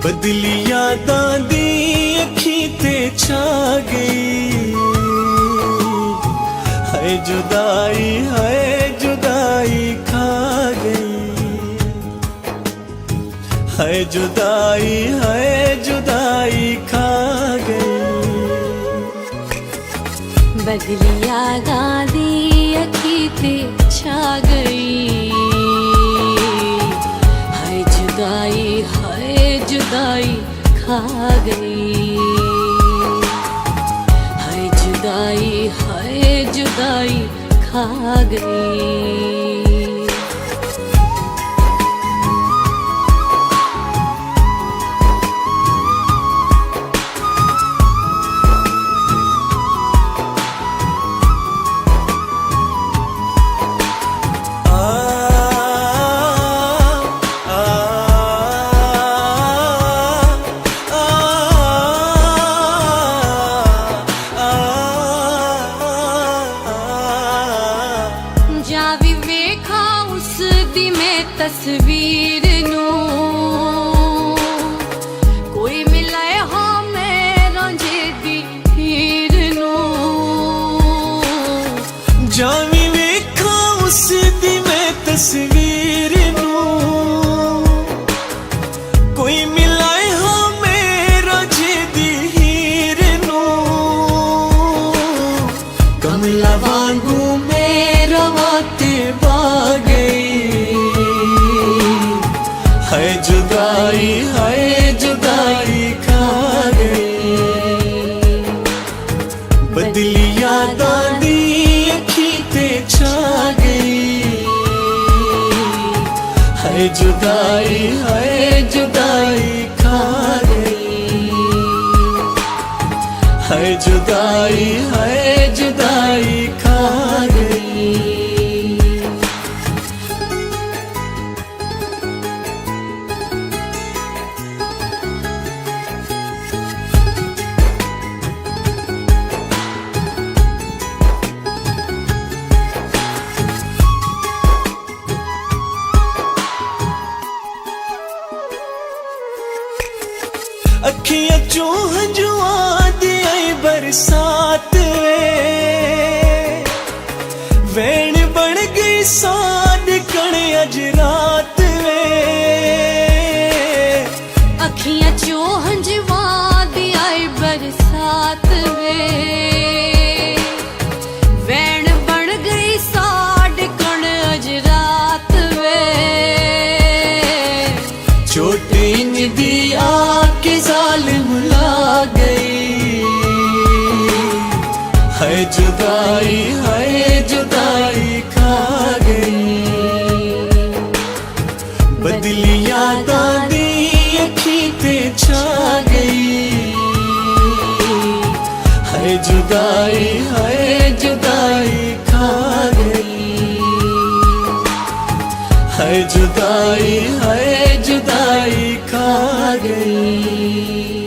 बदली यादां दी अखीं ते छा गई। हाय जुदाई खा गई। हाय जुदाई खा गई। बदली यादां दी अखीं ते छा गई। हाय जुदाई खा गई। हाय जुदाई खा गई। जावी वेखा उस दी मैं तस्वीर नूं, कोई मिलाए हाँ मैं रांझे दी हीर नूं। जावी वेखा उस दी मैं तस्वीर नूं, कोई मिलाए हाँ मैं रांझे दी हीर नूं। कमला वांगू मेरा वाते पा गई। हाय जुदाई खा गई। बदली यादां दी अखीं ते छा गई। हाय जुदाई खा गई। हाय जुदाई खा गई। अखियां चों हंजुआं दी आई बरसात वैन बन गई साद कणे अज रात वे। अखियां चो हंजवां दी आई बरसात वे, वैन बन गई साड कण अज रात वे। चोट इंज दी आके जालिम ला गई। हाय जुदाई खा गई। बदली यादां दी अखीं ते छा गई। हाय जुदाई खा गई। हाय जुदाई खा गई।